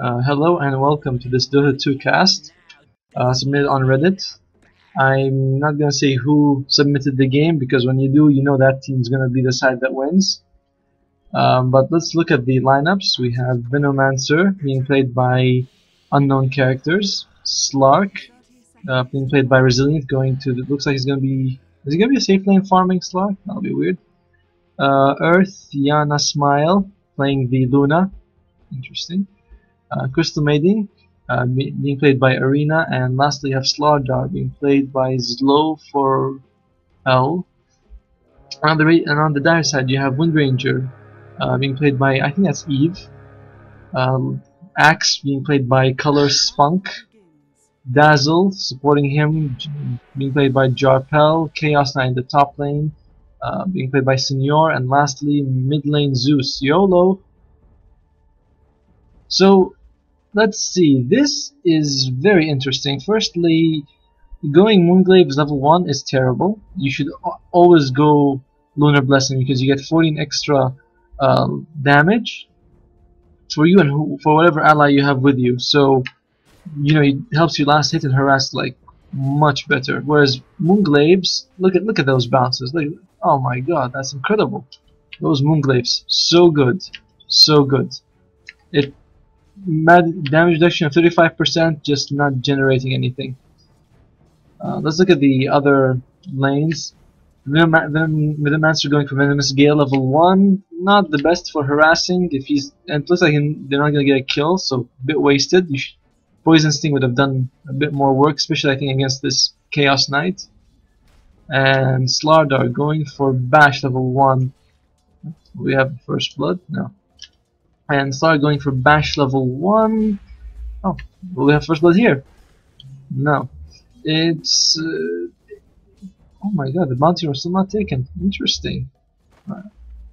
Hello and welcome to this Dota 2 cast submitted on Reddit. I'm not gonna say who submitted the game because when you do, you know that team's gonna be the side that wins. But let's look at the lineups. We have Venomancer being played by unknown characters, Slark being played by Resilient, going to looks like he's gonna be is he gonna be a safe lane farming Slark? That'll be weird. Earth Yana Smile playing the Luna, interesting. Crystal Maiden being played by Arena, and lastly you have Slardar being played by Zlo for L. And on the dire side you have Wind Ranger being played by, I think that's Eve. Axe being played by Color Spunk. Dazzle supporting him being played by Jarpel. Chaos Knight in the top lane being played by Senor, and lastly mid lane Zeus YOLO. So let's see, this is very interesting. Firstly, going Moonglave's level 1 is terrible. You should always go Lunar Blessing because you get 14 extra damage for you and for whatever ally you have with you. So, you know, it helps you last hit and harass like much better. Whereas Moonglaves, look at those bounces. Like, oh my god, that's incredible. Those Moonglaves, so good, so good. It damage reduction of 35%, just not generating anything. Let's look at the other lanes. Venomancer going for Venomous Gale level 1, not the best for harassing. If he's, and it looks like they're not gonna get a kill, so a bit wasted. Poison Sting would have done a bit more work, especially I think against this Chaos Knight. And Slardar going for Bash level 1. We have First Blood? No. And start going for Bash level 1. Oh, will we have First Blood here? No. It's... oh my god, the bounty was still not taken. Interesting.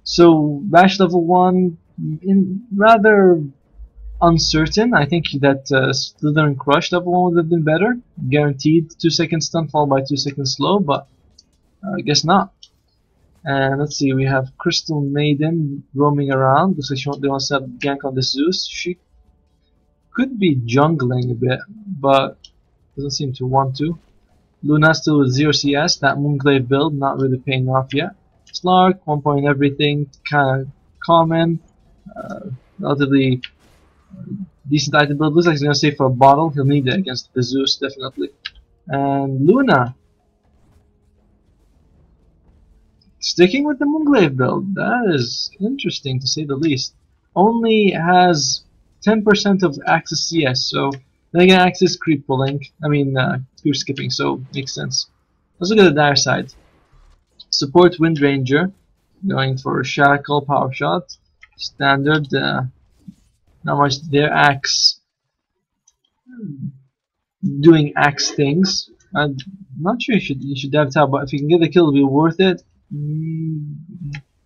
So, Bash level 1, rather uncertain. I think that Slither and Crush level 1 would have been better. Guaranteed 2 seconds stun followed by 2 seconds slow, but I guess not. And let's see, we have Crystal Maiden roaming around. Looks like they want to set up gank on the Zeus. She could be jungling a bit, but doesn't seem to want to. Luna still with 0 CS, that Moonglaive build not really paying off yet. Slark, 1 point everything, kind of common, relatively decent item build. Looks like he's going to save for a bottle, he'll need it against the Zeus definitely. And Luna, sticking with the Moonglaive build, that is interesting to say the least. Only has 10% of access CS, so then again access creep pulling, creep skipping, so makes sense. Let's look at the dire side. Support Wind Ranger, going for Shackle, Power Shot, standard, not much there. Axe, doing axe things. I'm not sure you should dive top, but if you can get the kill it'll be worth it.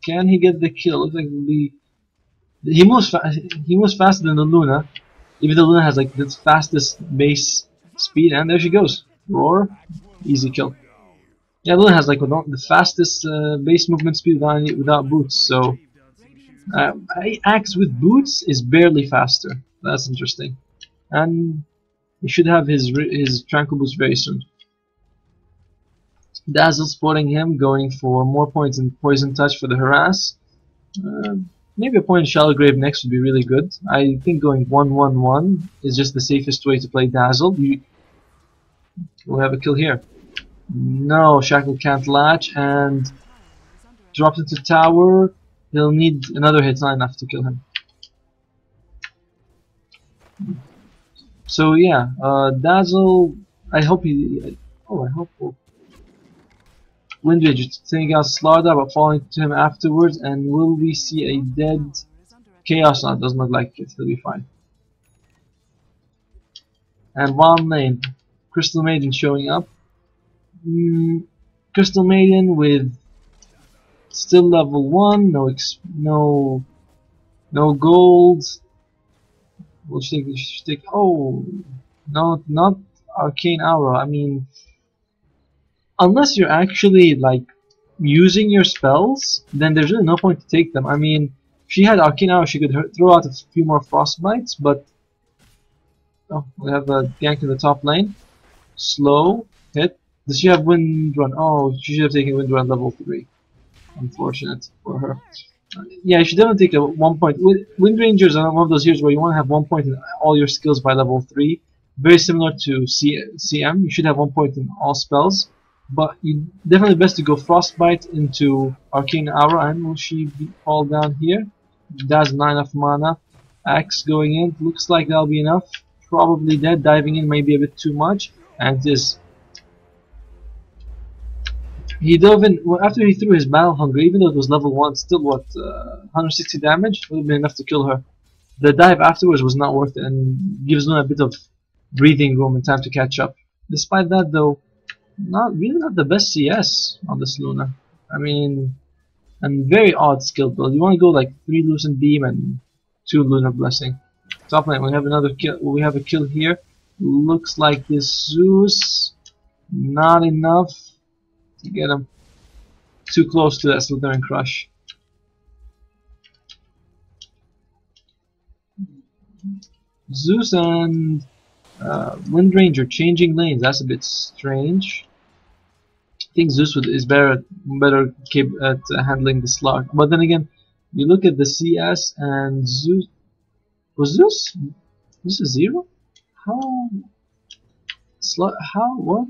Can he get the kill? Looks like he moves faster than the Luna, even though Luna has like the fastest base speed. And there she goes, roar, easy kill. Yeah, Luna has like the fastest base movement speed without boots. So Axe with boots is barely faster. That's interesting, and he should have his tranquil boost very soon. Dazzle spotting him, going for more points in Poison Touch for the harass. Maybe a point in Shallow Grave next would be really good. I think going 1-1-1 is just the safest way to play Dazzle. We'll have a kill here. No, Shackle can't latch, and dropped into tower. He'll need another hit, not enough to kill him. So yeah, Dazzle, I hope he... oh, I hope... Wind Ranger taking out Slardar but falling to him afterwards, and will we see a dead Chaos Knight? Doesn't look like it, he'll be fine. And one lane, Crystal Maiden showing up. Crystal Maiden with still level 1, no gold. We'll take oh no, not Arcane Aura. I mean, unless you're actually like using your spells, then there's really no point to take them. I mean, if she had Arcane Aura, she could throw out a few more Frostbites, but Oh, we have a gank in the top lane. Slow hit. Does she have wind run? Oh, she should have taken wind run level 3. Unfortunate for her. Yeah, you should definitely take a 1 point. Wind Rangers are one of those heroes where you want to have 1 point in all your skills by level 3. Very similar to CM. You should have 1 point in all spells. But you definitely best to go Frostbite into Arcane Aura. And will she fall down here? That's 9 of mana. Axe going in. Looks like that'll be enough. Probably dead. Diving in may be a bit too much. And this. He dove in after he threw his battle hunger, even though it was level 1, still what, 160 damage? Would have been enough to kill her. The dive afterwards was not worth it and gives Luna a bit of breathing room and time to catch up. Despite that though, not the best CS on this Luna. I mean, and very odd skill build. You want to go like 3 Lucent Beam and 2 Lunar Blessing. Top lane, we have another kill. We have a kill here. Looks like this Zeus, not enough to get him. Too close to that Slytherin Crush. Zeus and Wind Ranger changing lanes. That's a bit strange. I think Zeus is better at handling the Slark. But then again, you look at the CS and Zeus. Was Zeus? This is 0? How? What?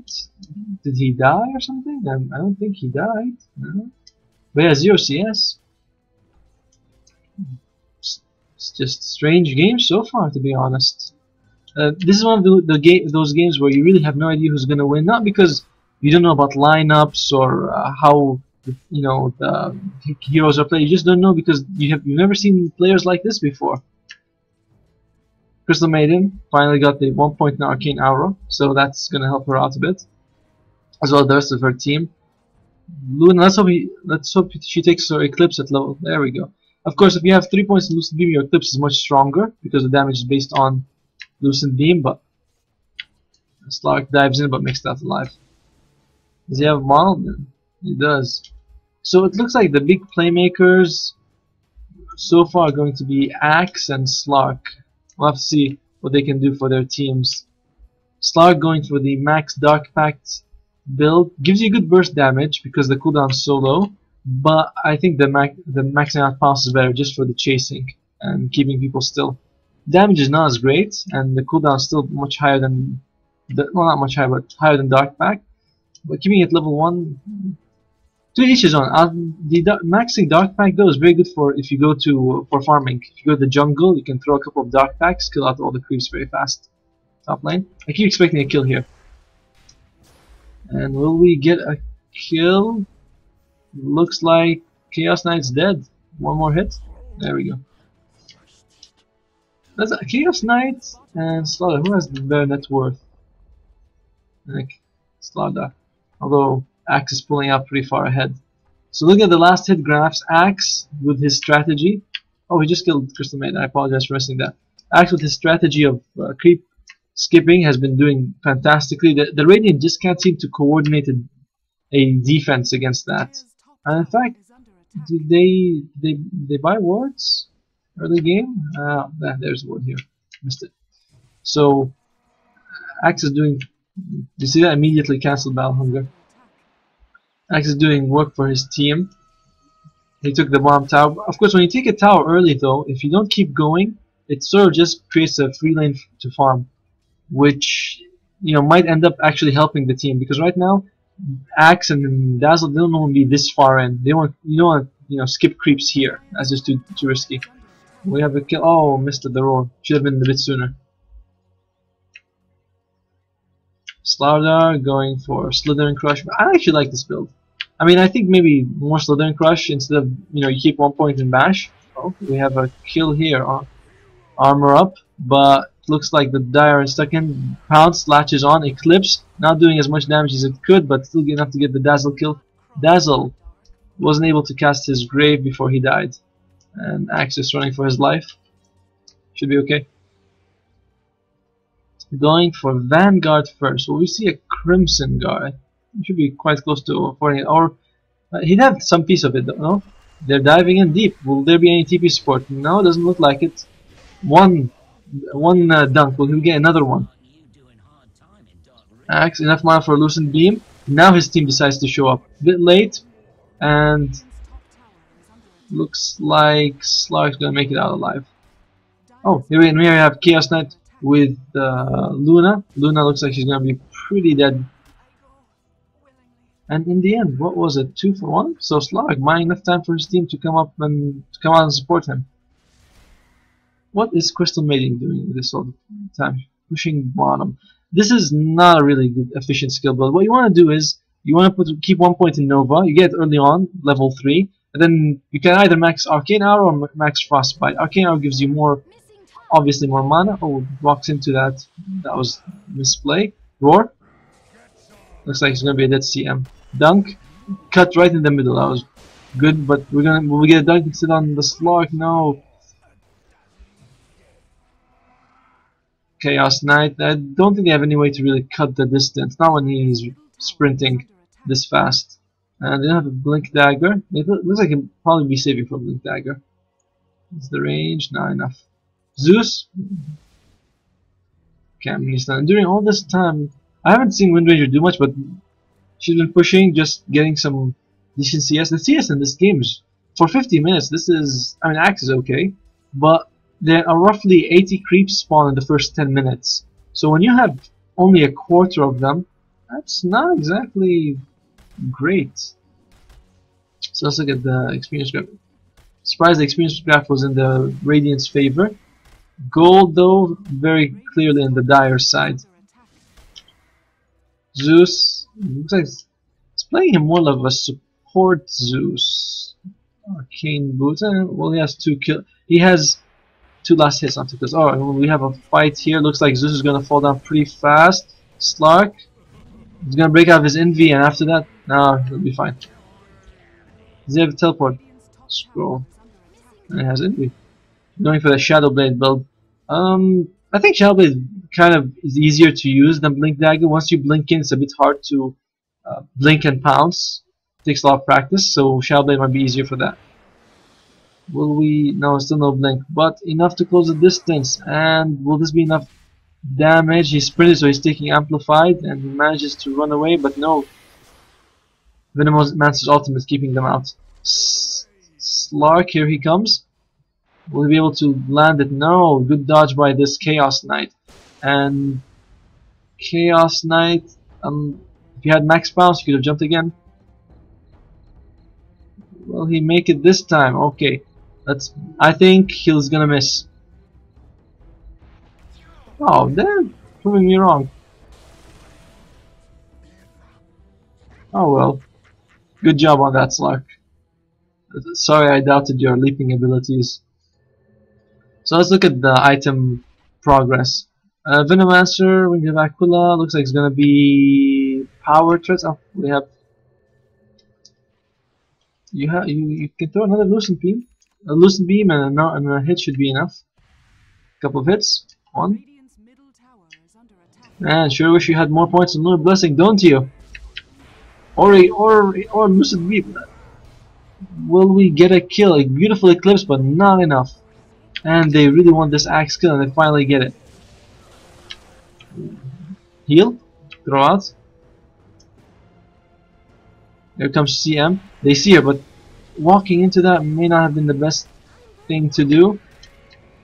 Did he die or something? I don't think he died. No. But yeah, 0 CS. It's just strange games so far, to be honest. This is one of those games where you really have no idea who's gonna win. Not because you don't know about lineups or how the heroes are played. You just don't know because you've never seen players like this before. Crystal Maiden finally got the 1 point in Arcane Aura, so that's gonna help her out a bit, as well as the rest of her team. Luna, let's hope she takes her Eclipse at level. There we go. Of course, if you have 3 points in Lucent Beam, your Eclipse is much stronger because the damage is based on Lucent Beam. But Slark dives in, but makes that alive. Does he have Mold? He does. So it looks like the big playmakers so far are going to be Axe and Slark. We'll have to see what they can do for their teams. Slark going for the max Dark Pact build gives you good burst damage because the cooldown is so low, but I think the maxing out Pulse is better just for the chasing and keeping people still. Damage is not as great, and the cooldown is still much higher than well, not much higher, but higher than Dark Pact. But keeping it level 1. To each his own. Maxing Dark Pact though is very good for if you go for farming. If you go to the jungle, you can throw a couple of Dark Packs, kill out all the creeps very fast. Top lane. I keep expecting a kill here. And will we get a kill? Looks like Chaos Knight's dead. One more hit. There we go. That's a Chaos Knight and Slaughter. Who has the better net worth? Like Slaughter. Although Axe is pulling out pretty far ahead. So look at the last hit graphs. Axe with his strategy. Oh, he just killed Crystal Maiden. I apologize for missing that. Axe with his strategy of creep skipping has been doing fantastically. The Radiant just can't seem to coordinate a defense against that. And in fact, did they buy wards early game? There's a ward here. Missed it. So Axe is doing. You see that? Immediately cancelled Battle Hunger. Axe is doing work for his team. He took the bomb tower. Of course, when you take a tower early, though, if you don't keep going, it sort of just creates a free lane to farm, which might end up actually helping the team. Because right now, Axe and Dazzle, they don't want to be this far in. They want you don't want skip creeps here. That's just too risky. We have a kill. Oh, missed the roar. Should have been a bit sooner. Slardar going for Slytherin Crush. I actually like this build. I mean, I think maybe more Slytherin Crush instead of you keep 1 point in bash. Oh, we have a kill here. Armor up, but looks like the Dire is stuck in. Pounce latches on. Eclipse not doing as much damage as it could, but still enough to get the Dazzle kill. Dazzle wasn't able to cast his grave before he died, and Axe is running for his life. Should be okay. Going for Vanguard first. Will we see a Crimson Guard? It should be quite close to affording it. Or he'd have some piece of it, though, no? They're diving in deep. Will there be any TP support? No, doesn't look like it. One dunk. Will he get another one? Axe, enough mana for a loosened beam. Now his team decides to show up. A bit late, and looks like Slark's gonna make it out alive. Oh, here we have Chaos Knight with Luna. Luna looks like she's gonna be pretty dead. And in the end, what was it? 2 for 1? So Slark buying enough time for his team to come out and support him. What is Crystal Maiden doing this all the time? Pushing bottom. This is not a really good efficient skill build. What you want to do is you want to keep 1 point in Nova. You get it early on, level 3, and then you can either max Arcane Arrow or max Frostbite. Arcane Arrow gives you more, obviously more mana. Oh, walks into that. That was misplay. Roar. Looks like it's gonna be a dead CM. Dunk. Cut right in the middle. That was good, but will we get a dunk instead on the Slark? No. Chaos Knight. I don't think they have any way to really cut the distance. Not when he's sprinting this fast. And they don't have a Blink Dagger. It looks like he'll probably be saving for a Blink Dagger. What's the range? Not enough. Zeus. Can't really stand. During all this time, I haven't seen Wind Ranger do much, but she's been pushing, just getting some decent CS. The CS in this game is for 50 minutes. This is, I mean, Axe is okay, but there are roughly 80 creeps spawn in the first 10 minutes. So when you have only a quarter of them, that's not exactly great. So let's look at the experience graph. Surprised the experience graph was in the Radiant's favor. Gold, though, very clearly on the Dire side. Zeus looks like it's playing him more like a support Zeus. Arcane boots. Well, he has 2 kill. He has 2 last hits onto this. Oh, we have a fight here. Looks like Zeus is gonna fall down pretty fast. Slark. He's gonna break out his envy, and after that, no, he'll be fine. Does he have a teleport? Scroll. And it has envy. Going for the Shadow Blade build. I think Shadow Blade kind of is easier to use than Blink Dagger. Once you blink in, it's a bit hard to blink and pounce. It takes a lot of practice, so Shadow Blade might be easier for that. Will we? No, still no blink, but enough to close the distance. And will this be enough damage? He sprinted, so he's taking amplified, and he manages to run away, but no. Venomancer's ultimate is keeping them out. Slark, here he comes. Will he be able to land it? No. Good dodge by this Chaos Knight. And Chaos Knight, if he had max bounce, he could have jumped again. Will he make it this time? Okay. I think he's gonna miss. Oh, they're proving me wrong. Oh well. Good job on that, Slark. Sorry I doubted your leaping abilities. So let's look at the item progress. Venomancer, we have Aquila, looks like it's gonna be power threats. Oh, we have you can throw another loosened beam. A loosened beam and a hit should be enough. Couple of hits. 1. Man, sure wish you had more points in Lunar Blessing, don't you? Or loosened beam. Will we get a kill? A beautiful eclipse, but not enough. And they really want this axe kill, and they finally get it. Heal, throw out. Here comes CM. They see her, but walking into that may not have been the best thing to do.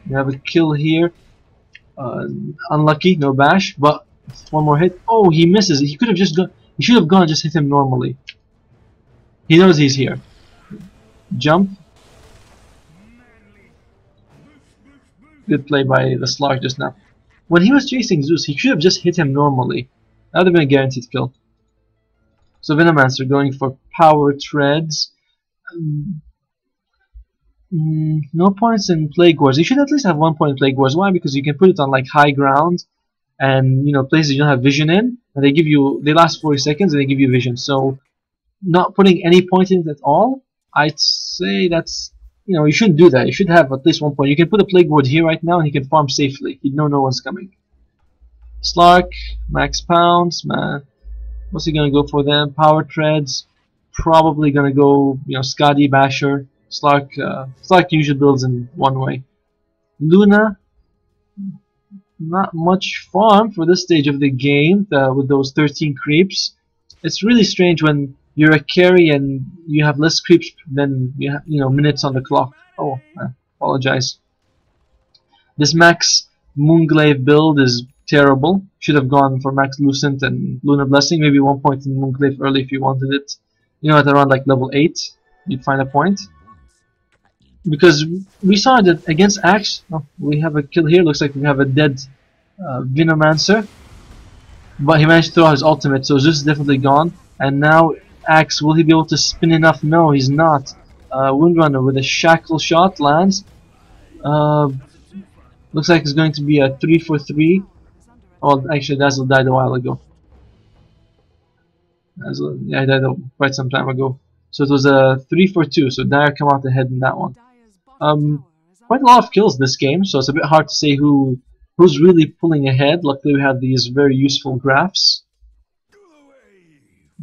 We have a kill here. Unlucky, no bash, but 1 more hit. Oh, he misses. He could have just gone. He should have gone and just hit him normally. He knows he's here. Jump. Good play by the Slark just now. When he was chasing Zeus, he should have just hit him normally. That would have been a guaranteed kill. So Venomancer going for power treads. No points in Plague Wars. You should at least have 1 point in Plague Wars. Why? Because you can put it on like high ground, and places you don't have vision in, and they last 40 seconds and they give you vision. So not putting any point in it at all, I'd say that's, you shouldn't do that. You should have at least 1 point. You can put a Plague Ward here right now and he can farm safely. He'd know no one's coming. Slark, max pounds, man. What's he gonna go for then? Power treads, probably gonna go, Skadi, Basher. Slark usually builds in one way. Luna, not much farm for this stage of the game with those 13 creeps. It's really strange when you're a carry and you have less creeps than minutes on the clock. Oh, I apologize. This max Moonglaive build is terrible. Should have gone for max Lucent and Lunar Blessing. Maybe 1 point in Moonglaive early if you wanted it. At around like level 8, you'd find a point. Because we saw that against Axe, we have a kill here. Looks like we have a dead Venomancer. But he managed to throw out his ultimate, so Zeus is definitely gone. And now Axe, will he be able to spin enough? No, he's not. Windrunner with a shackle shot lands. Looks like it's going to be a 3 for 3. Oh, actually, Dazzle died a while ago. Dazzle, yeah, he died quite some time ago. So it was a 3 for 2. So Dire come out ahead in that one. Quite a lot of kills this game, so it's a bit hard to say who's really pulling ahead. Luckily, we have these very useful graphs.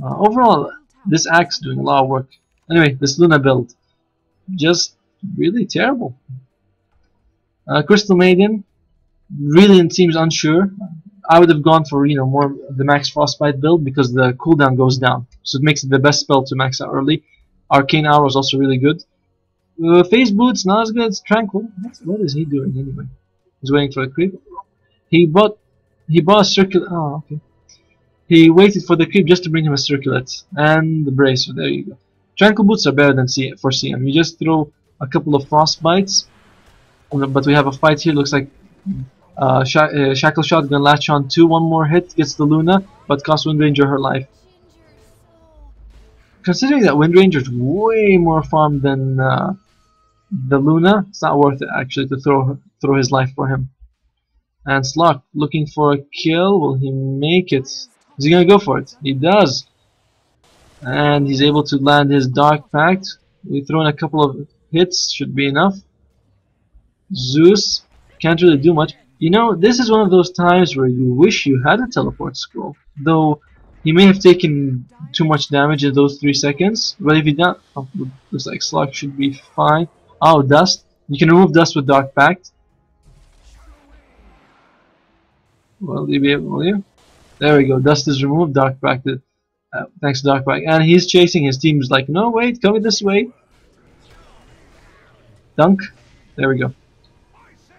Overall, this Axe doing a lot of work. Anyway, this Luna build, just really terrible. Crystal Maiden really seems unsure. I would have gone for more of the max Frostbite build because the cooldown goes down, so it makes it the best spell to max out early. Arcane Hour is also really good. Phase Boots not as good as Tranquil. What is he doing anyway? He's waiting for a creep. He bought a circular. Oh, okay. He waited for the creep just to bring him a circlet and the brace. So there you go. Tranquil Boots are better than for CM. You just throw a couple of Frostbites. But we have a fight here. Looks like Shackle Shot gonna latch on 2. One more hit gets the Luna, but costs Windranger her life. Considering that Windranger is way more farm than the Luna, it's not worth it actually to throw his life for him. And Slark looking for a kill. Will he make it? Is he gonna go for it? He does. And he's able to land his Dark Pact. We throw in a couple of hits, should be enough. Zeus can't really do much. This is one of those times where you wish you had a teleport scroll. Though he may have taken too much damage in those 3 seconds. But if he don't, looks like Slark should be fine. Oh, Dust. You can remove Dust with Dark Pact. Will you be able? Will you? There we go. Dust is removed. Dark Pact. Thanks to Dark Pact. And he's chasing. His team's like, no, wait, come this way. Dunk. There we go.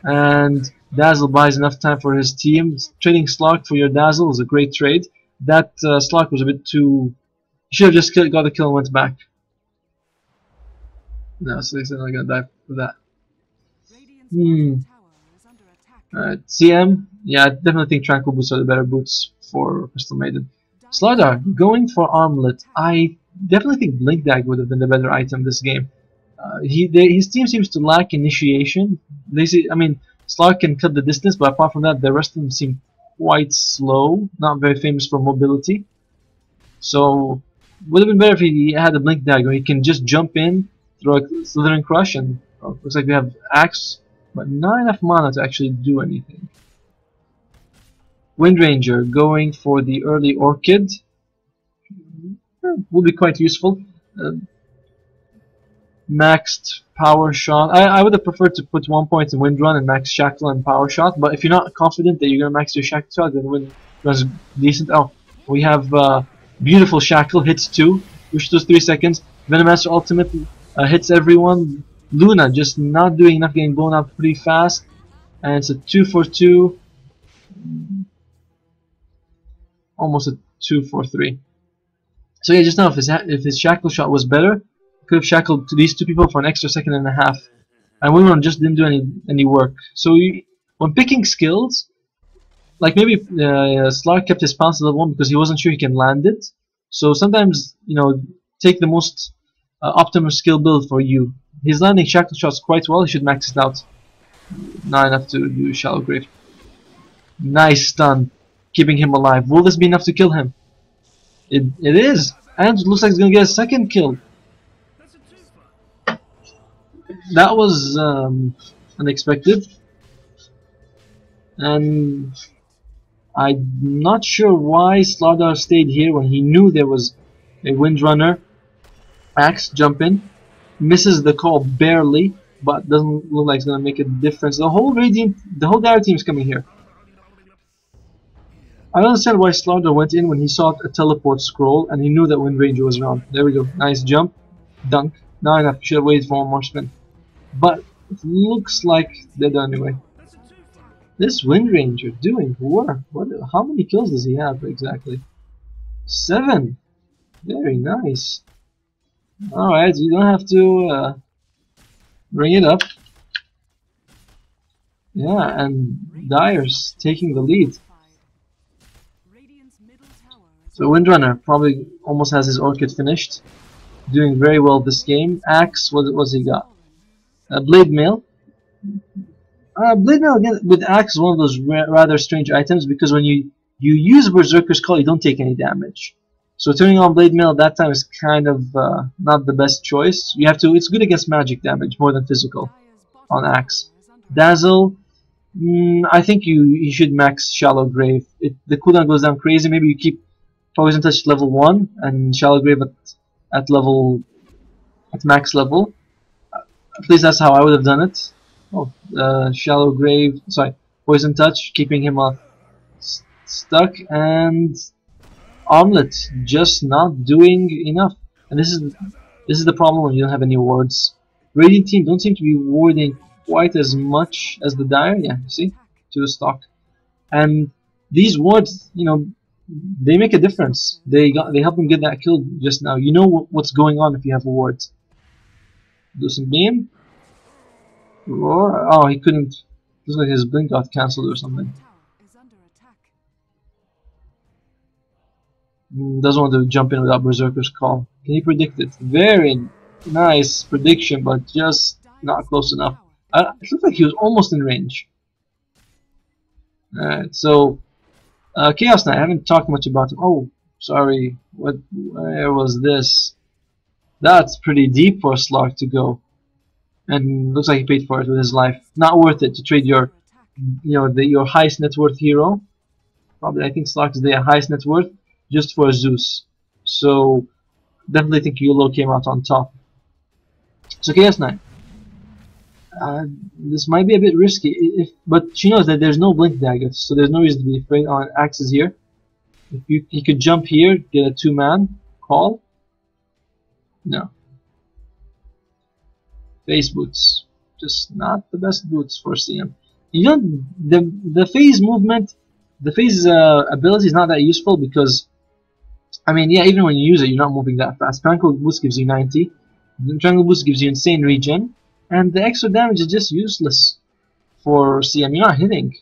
And Dazzle buys enough time for his team. Trading Slark for your Dazzle is a great trade. That Slark was a bit too... He should have just got the kill and went back. No, so he's not gonna die for that. Alright, CM. Yeah, I definitely think Tranquil Boots are the better boots for Crystal Maiden. Slardar going for Armlet. I definitely think Blink Dag would have been the better item this game. His team seems to lack initiation. Slark can cut the distance, but apart from that, the rest of them seem quite slow. Not very famous for mobility. So, would have been better if he had a Blink Dagger. He can just jump in, throw a Slithering Crush, and looks like we have Axe, but not enough mana to actually do anything. Windranger going for the early Orchid. Will be quite useful. Maxed Power Shot. I would have preferred to put 1 point in Windrun and max Shackle and Power Shot, but if you're not confident that you're going to max your Shackle Shot, then Windrun's decent. Oh, we have beautiful Shackle, hits 2, push those 3 seconds. Venomancer ultimate hits everyone. Luna just not doing enough, getting blown up pretty fast. And it's a 2 for 2. Almost a 2 for 3. So yeah, just now if his Shackle Shot was better, could have shackled to these 2 people for an extra second and a half, and Windrun just didn't do any work. So when picking skills, like maybe Slark kept his pounce to level 1 because he wasn't sure he can land it. So sometimes take the most optimum skill build for you. He's landing Shackle Shots quite well. He should max it out. Not enough to do Shallow Grave. Nice stun, keeping him alive. Will this be enough to kill him? It is, and it looks like he's gonna get a second kill. That was unexpected, and I'm not sure why Slardar stayed here when he knew there was a Windrunner. Axe jump in, misses the call barely, but doesn't look like it's gonna make a difference. The whole Dire team is coming here. I don't understand why Slaughter went in when he saw a teleport scroll and he knew that Wind Ranger was around. There we go. Nice jump. Dunk. Not enough. Should have waited for one more spin. But it looks like they're done anyway. This Wind Ranger doing work. How many kills does he have exactly? 7. Very nice. Alright, you don't have to bring it up. Yeah, and Dyer's taking the lead. So Windrunner probably almost has his Orchid finished. Doing very well this game. Axe, what's he got? Blade Mail. Blade Mail again with Axe is one of those rather strange items because when you use Berserker's Call, you don't take any damage. So turning on Blade Mail at that time is kind of not the best choice. You have to. It's good against magic damage more than physical on Axe. Dazzle. I think you should max Shallow Grave. The cooldown goes down crazy. Maybe you keep Poison Touch level 1 and Shallow Grave at max level. At least that's how I would have done it. Oh, Shallow Grave. Sorry, Poison Touch, keeping him stuck, and Armlet just not doing enough. And this is the problem when you don't have any wards. Radiant team don't seem to be warding quite as much as the Dire. Yeah, you see, to the stock. And these wards, you know, they make a difference. They help them get that kill just now. You know what's going on if you have a ward. Do some beam. Roar. Oh, he couldn't. Looks like his blink got cancelled or something. Doesn't want to jump in without Berserker's Call. Can he predict it? Very nice prediction, but just not close enough. It looked like he was almost in range. Alright, so Chaos Knight, I haven't talked much about him. Oh, sorry. Where was this? That's pretty deep for a Slark to go. And looks like he paid for it with his life. Not worth it to trade your your highest net worth hero. Probably I think Slark is the highest net worth just for a Zeus. So definitely think YOLO came out on top. So Chaos Knight. This might be a bit risky, but she knows that there's no blink daggers, so there's no reason to be afraid on axes here. If you could jump here, get a 2-man call. No. Phase boots, just not the best boots for CM. You don't the phase movement, the phase ability is not that useful because, I mean, yeah, even when you use it, you're not moving that fast. Tranquil boost gives you 90. Tranquil boost gives you insane regen. And the extra damage is just useless for CM. You're not hitting.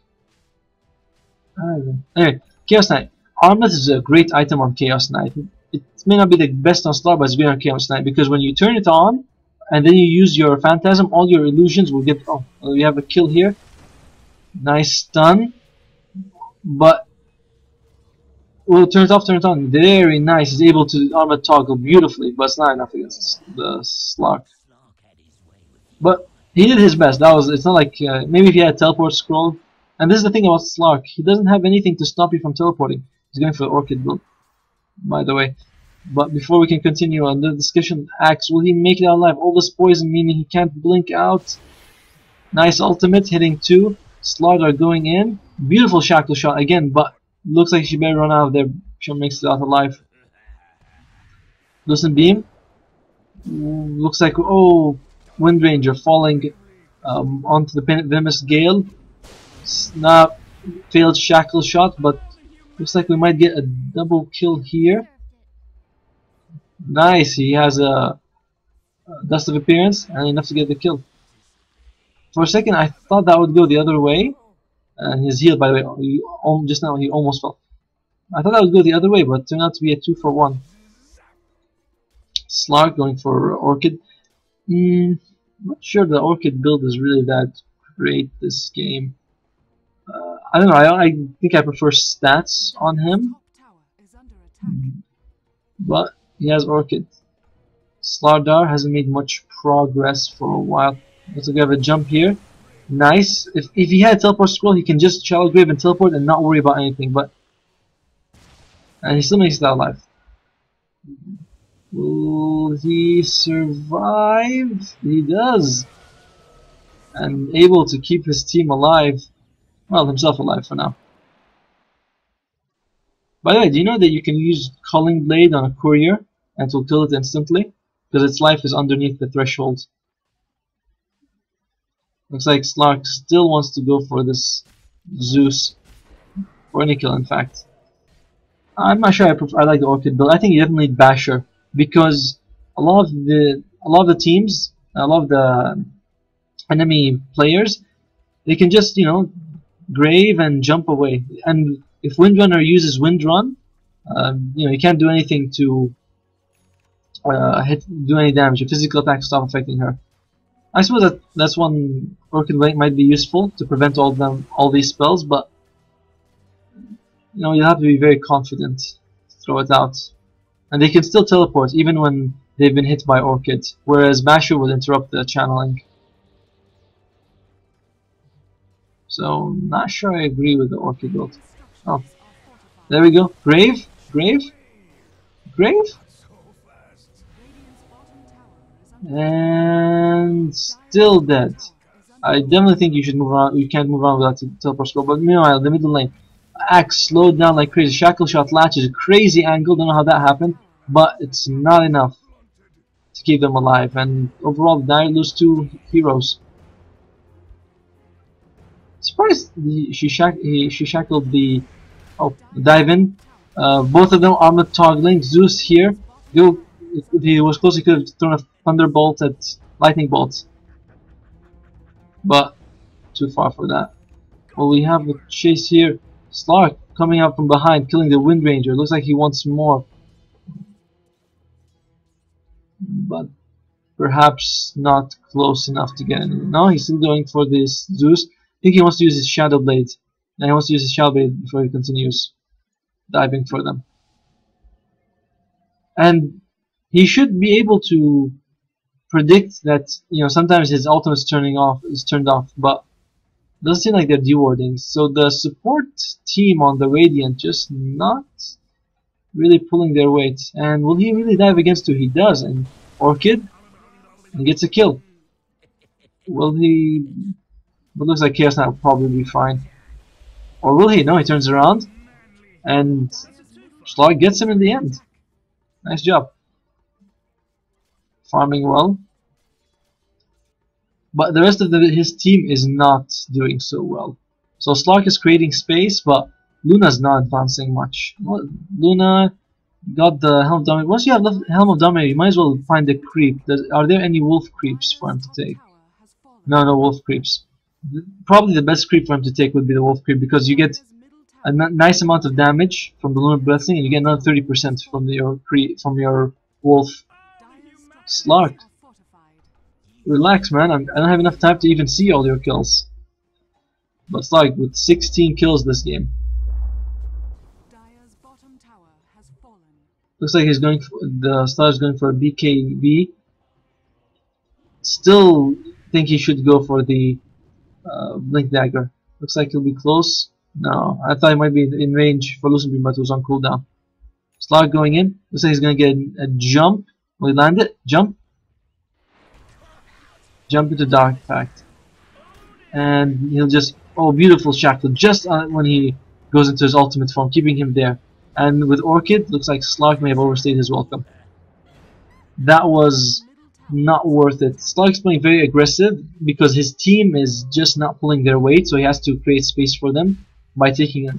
Anyway, Chaos Knight. Armlet is a great item on Chaos Knight. It may not be the best on Slar, but it's great on Chaos Knight because when you turn it on and then you use your Phantasm, all your illusions will get. Oh, we have a kill here. Nice stun. But we'll turn it off, turn it on. Very nice. He's able to Armlet toggle beautifully, but it's not enough against the Slark. But he did his best. It's not like maybe if he had a teleport scroll. And this is the thing about Slark. He doesn't have anything to stop you from teleporting. He's going for the Orchid build, by the way. But before we can continue on the discussion, Axe, will he make it out alive? All this poison meaning he can't blink out. Nice ultimate, hitting 2. Slaughter going in. Beautiful shackle shot again, but looks like she better run out of there. She makes it out alive. Listen beam. Looks like, oh, Wind Ranger falling onto the Venomous Gale. Snap, failed shackle shot, but looks like we might get a double kill here. Nice, he has a Dust of Appearance and enough to get the kill. For a second I thought that would go the other way, and his heal, by the way, just now he almost fell. I thought that would go the other way, but it turned out to be a 2-for-1. Slark going for Orchid. I'm not sure the Orchid build is really that great this game. I don't know, I think I prefer stats on him. But he has Orchid. Slardar hasn't made much progress for a while. Looks like we have a jump here. Nice. If he had a teleport scroll, he can just Shallow Grave and teleport and not worry about anything. And he still makes it out alive. Will he survive? He does. And able to keep his team alive. Well, himself alive for now. By the way, do you know that you can use Culling Blade on a courier and it will kill it instantly? Because its life is underneath the threshold. Looks like Slark still wants to go for this Zeus. Or any kill, in fact. I'm not sure I like the Orchid build. I think you definitely need Basher. Because a lot of the teams, a lot of the enemy players, they can just, you know, grave and jump away. And if Windrunner uses Windrun, you know, you can't do anything to do any damage. Your physical attacks stop affecting her. I suppose that's one Orchid Link might be useful to prevent all these spells, but you know, you have to be very confident to throw it out. And they can still teleport even when they've been hit by Orchid, whereas Basher would interrupt the channeling. So, not sure I agree with the Orchid build. Oh, there we go. Grave? Grave? Grave? And still dead. I definitely think you should move around. You can't move around without the teleport scroll. But meanwhile, the middle lane, Axe slowed down like crazy. Shackle shot latch is a crazy angle. Don't know how that happened, but it's not enough to keep them alive. And overall, the Dire lose 2 heroes. Surprised she shackled the dive in. Both of them armor toggling. Zeus here. If he was close, he could have thrown a thunderbolt at lightning bolt, but too far for that. Well, we have a chase here. Slark coming out from behind, killing the Wind Ranger. Looks like he wants more, but perhaps not close enough to get in. No, he's still going for this Zeus. I think he wants to use his Shadow Blade, and he wants to use his Shadow Blade before he continues diving for them. And he should be able to predict that, you know, sometimes his ultimate is turned off, but it doesn't seem like they're dewarding. So the support team on the Radiant just not really pulling their weight. And will he really dive against 2? He does, and Orchid and gets a kill. Will he? It looks like Chaos Knight will probably be fine. Or will he? No, he turns around and Slark gets him in the end. Nice job. Farming well. But the rest of his team is not doing so well. So Slark is creating space, but Luna's not advancing much. Well, Luna got the Helm of Dominator. Once you have the Helm of Dominator, you might as well find the creep. Are there any wolf creeps for him to take? No wolf creeps. Probably the best creep for him to take would be the wolf creep, because you get a nice amount of damage from the Lunar Blessing, and you get another 30% from your wolf. Slark, relax, man. I don't have enough time to even see all your kills. But Slark with 16 kills this game. Looks like he's going for the Star's going for a BKB. Still think he should go for the Blink Dagger. Looks like he'll be close. No, I thought he might be in range for Lucent Beam, but it was on cooldown. Slark going in. Looks like he's going to get a jump. Will he land it? Jump. Jump into Dark Pact. And he'll just... Oh, beautiful shackle. Just when he goes into his ultimate form, keeping him there. And with Orchid, looks like Slark may have overstayed his welcome. That was not worth it. Slark's playing very aggressive because his team is just not pulling their weight, so he has to create space for them by taking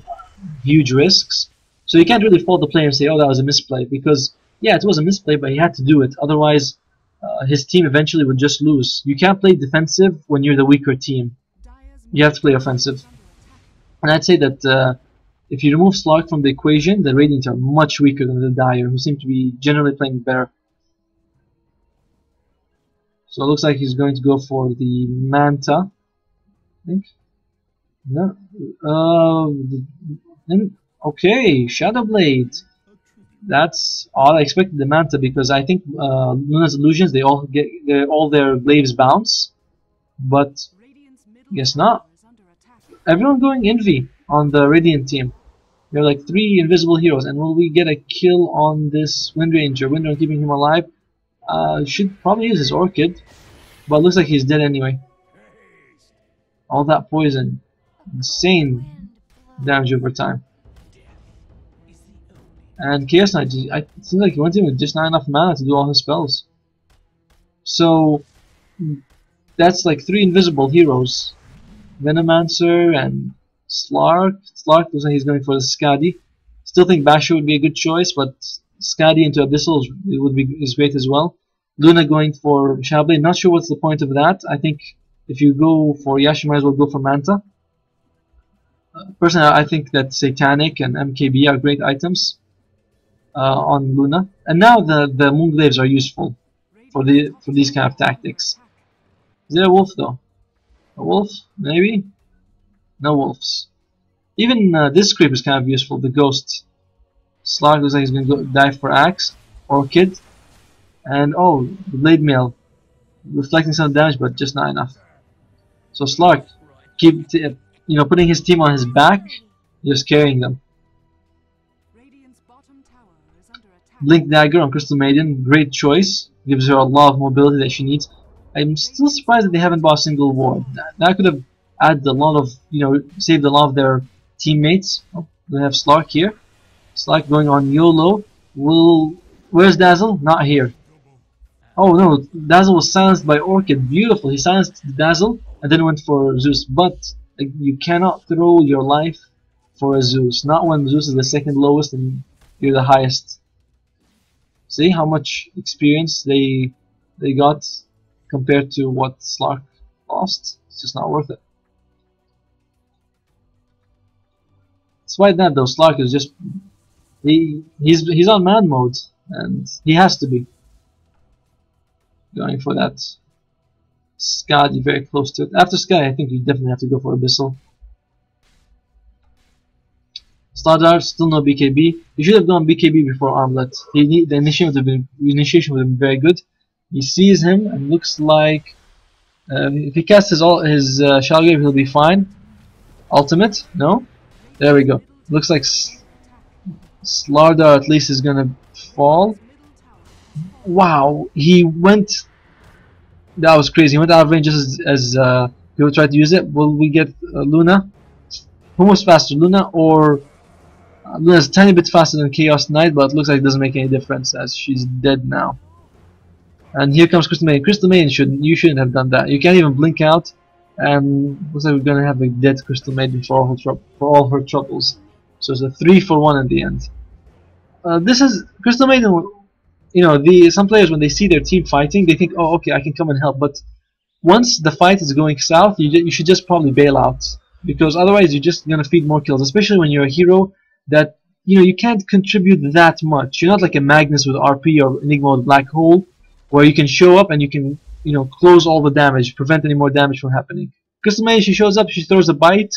huge risks. So you can't really fault the player and say, oh, that was a misplay, because yeah, it was a misplay, but he had to do it. Otherwise, his team eventually would just lose. You can't play defensive when you're the weaker team. You have to play offensive. And I'd say that if you remove Slark from the equation, the Radiant are much weaker than the Dire, who seem to be generally playing better. So it looks like he's going to go for the Manta, I think. No. Okay, Shadow Blade. That's all I expected the Manta, because I think Luna's illusions, all their glaives bounce, but guess not. Everyone going Envy on the Radiant team. There are like 3 invisible heroes, and will we get a kill on this Wind Ranger? Wind Ranger keeping him alive. Should probably use his Orchid, but looks like he's dead anyway. All that poison, insane damage over time. And Chaos Knight, it seems like he went in with just not enough mana to do all his spells. So that's like 3 invisible heroes. Venomancer and Slark. Slark looks like he's going for the Skadi. Still think Basho would be a good choice, but Skadi into Abyssal is great as well. Luna going for Shadowblade. Not sure what's the point of that. I think if you go for Yash, you might as well go for Manta. Personally, I think that Satanic and MKB are great items on Luna. And now the Moonglaves are useful for these kind of tactics. Is there a wolf though? A wolf? Maybe? No wolves. Even this creep is kind of useful, the ghost. Slark looks like he's going to go dive for Axe. Orchid. And oh, the Blade Mail. Reflecting some damage, but just not enough. So Slark, putting his team on his back, just carrying them. Blink Dagger on Crystal Maiden, great choice. Gives her a lot of mobility that she needs. I'm still surprised that they haven't bought a single ward. That could have added a lot of, saved a lot of their teammates. Oh, we have Slark here. Slark going on YOLO. Where's Dazzle? Not here. Oh no, Dazzle was silenced by Orchid. Beautiful. He silenced Dazzle and then went for Zeus. But you cannot throw your life for a Zeus. Not when Zeus is the second lowest and you're the highest. See how much experience they got compared to what Slark lost? It's just not worth it. Despite that though, Slark is just he's on man mode and he has to be. Going for that Skadi very close to it. After Skadi I think you definitely have to go for Abyssal. Stardart, still no BKB. You should have gone BKB before Armlet. The initiation would have been very good. He sees him and looks like if he casts his Shalgrave he'll be fine. Ultimate? No? There we go. Looks like Slardar at least is gonna fall. Wow, he went. That was crazy. He went out of range just as people tried to use it. Will we get Luna? Who was faster, Luna or Luna's a tiny bit faster than Chaos Knight, but it looks like it doesn't make any difference as she's dead now. And here comes Crystal Maiden. Crystal Maiden you shouldn't have done that. You can't even blink out, and looks like we're gonna have a dead Crystal Maiden for all her troubles. So it's a 3-for-1 in the end. This is Crystal Maiden. Some players when they see their team fighting, they think, oh, okay, I can come and help. But once the fight is going south, you should just probably bail out, because otherwise you're just gonna feed more kills. Especially when you're a hero that you can't contribute that much. You're not like a Magnus with RP or Enigma with Black Hole, where you can show up and you can close all the damage, prevent any more damage from happening. Crystal Maiden, she shows up, she throws a bite.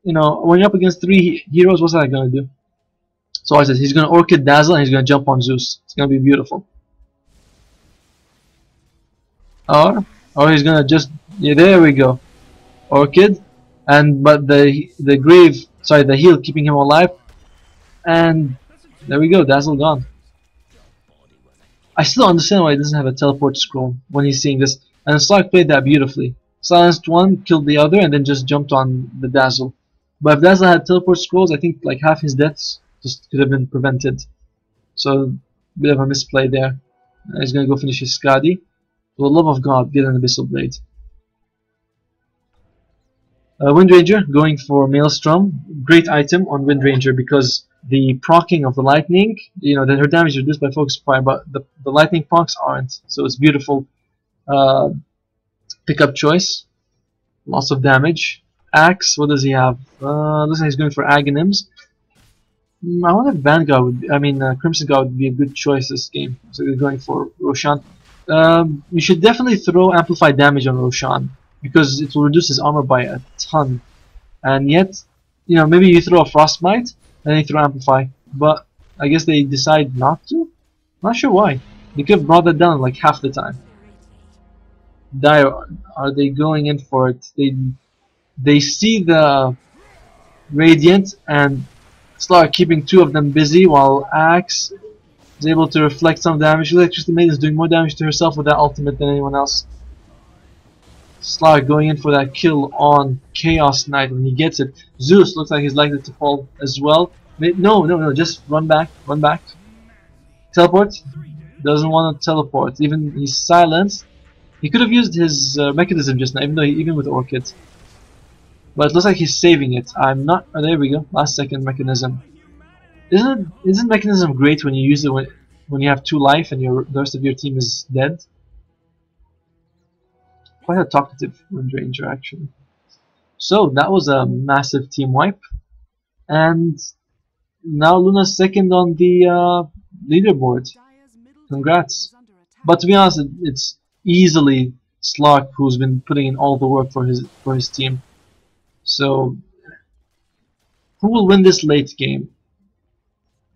When you're up against 3 heroes, what's that gonna do? So I said he's gonna Orchid Dazzle and he's gonna jump on Zeus. It's gonna be beautiful. Or he's gonna just there we go, Orchid, but the heal keeping him alive, and there we go, Dazzle gone. I still understand why he doesn't have a teleport scroll when he's seeing this, and Slark played that beautifully. Silenced one, killed the other, and then just jumped on the Dazzle. But if Dazzle had teleport scrolls, I think like half his deaths just could have been prevented. So, bit of a misplay there. He's gonna go finish his Skadi. For the love of God, get an Abyssal Blade. Windranger going for Maelstrom. Great item on Windranger because the proccing of the lightning, that her damage is reduced by focus fire, but the lightning procs aren't. So it's beautiful pickup choice. Lots of damage. Axe, what does he have? Looks like he's going for Aghanims. I wonder if Vanguard Crimson Guard would be a good choice this game. So we're going for Roshan. You should definitely throw amplified damage on Roshan because it will reduce his armor by a ton. And yet, maybe you throw a Frostbite and then you throw Amplify. But I guess they decide not to. Not sure why. They could have brought that down like half the time. Dire, are they going in for it? They see the Radiant and Slark keeping 2 of them busy while Axe is able to reflect some damage. Electricity Maiden is doing more damage to herself with that ultimate than anyone else. Slark going in for that kill on Chaos Knight when he gets it. Zeus looks like he's likely to fall as well. No, no, no, just run back, run back. Teleport. Doesn't want to teleport. Even he's silenced. He could have used his mechanism just now, even though even with Orchid. But it looks like he's saving it. I'm not. Oh, there we go. Last second mechanism. Isn't mechanism great when you use it when you have 2 life and the rest of your team is dead? Quite a talkative Wind Ranger actually. So that was a massive team wipe, and now Luna's second on the leaderboard. Congrats. But to be honest, it's easily Slark who's been putting in all the work for his team. So who will win this late game?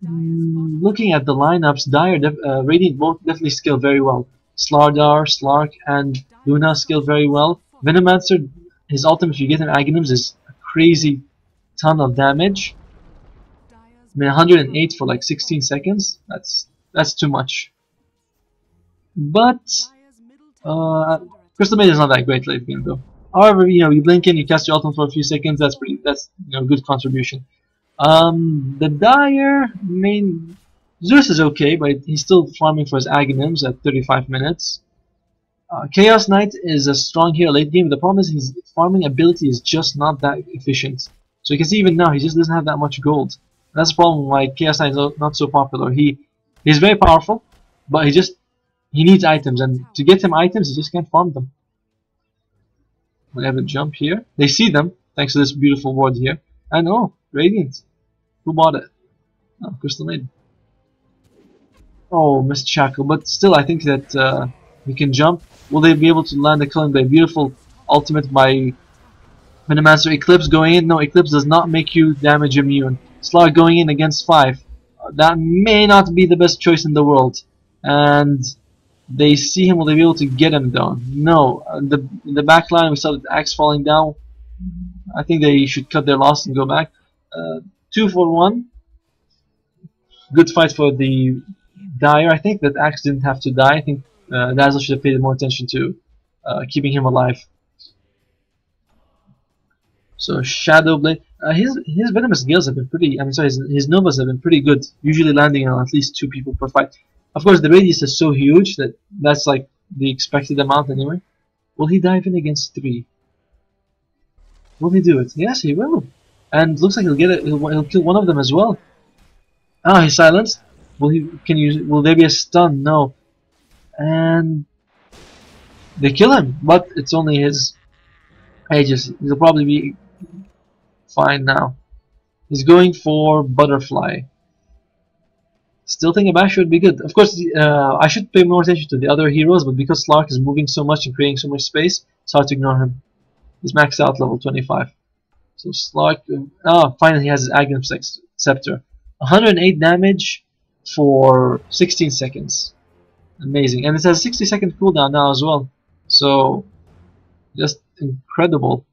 Looking at the lineups, Radiant both definitely skill very well. Slark, and Luna skill very well. Venomancer, his ultimate, if you get him Aghanims, is a crazy ton of damage. I mean, 108 for like 16 seconds. That's too much. But Crystal Maiden is not that great late game though. However, you blink in, you cast your ultimate for a few seconds. That's good contribution. The Dire Zeus is okay, but he's still farming for his Aghanims at 35 minutes. Chaos Knight is a strong hero late game. The problem is his farming ability is just not that efficient. So you can see even now he just doesn't have that much gold. That's the problem why Chaos Knight is not so popular. He's very powerful, but he needs items, and to get him items, he just can't farm them. We have a jump here. They see them thanks to this beautiful ward here. And oh, Radiant. Who bought it? Oh, Crystal Maiden. Oh, missed Shackle, but still, I think that we can jump. Will they be able to land the Killing Blade? Beautiful ultimate by Venomancer. Eclipse going in. No, Eclipse does not make you damage immune. Slark going in against 5. That may not be the best choice in the world. And they see him. Will they be able to get him down? No. In the back line, we saw the axe falling down. I think they should cut their loss and go back. 2 for 1. Good fight for the Dire. I think that Axe didn't have to die. I think Dazzle should have paid more attention to keeping him alive. So Shadow Blade. His venomous gills have been pretty. His novas have been pretty good. Usually landing on at least 2 people per fight. Of course, the radius is so huge that's like the expected amount anyway. Will he dive in against 3? Will he do it? Yes, he will. And looks like he'll get it. He'll kill one of them as well. Ah, he's silenced. Will there be a stun? No. And they kill him, but it's only his Aegis. He'll probably be fine now. He's going for Butterfly. Still think a Basher would be good. Of course, I should pay more attention to the other heroes, but because Slark is moving so much and creating so much space, it's hard to ignore him. He's maxed out level 25. So Slark, finally he has his Aghanim Scepter. 108 damage for 16 seconds. Amazing. And it has a 60-second cooldown now as well. So, just incredible.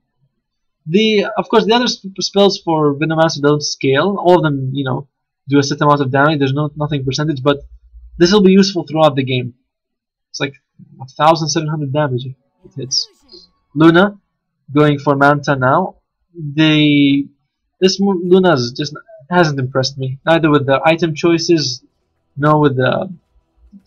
Of course, the other spells for Venomancer don't scale. All of them, do a set amount of damage. There's nothing percentage, but this will be useful throughout the game. It's like 1,700 damage if it hits. Luna going for Manta now. This Luna just hasn't impressed me. Neither with the item choices, nor with the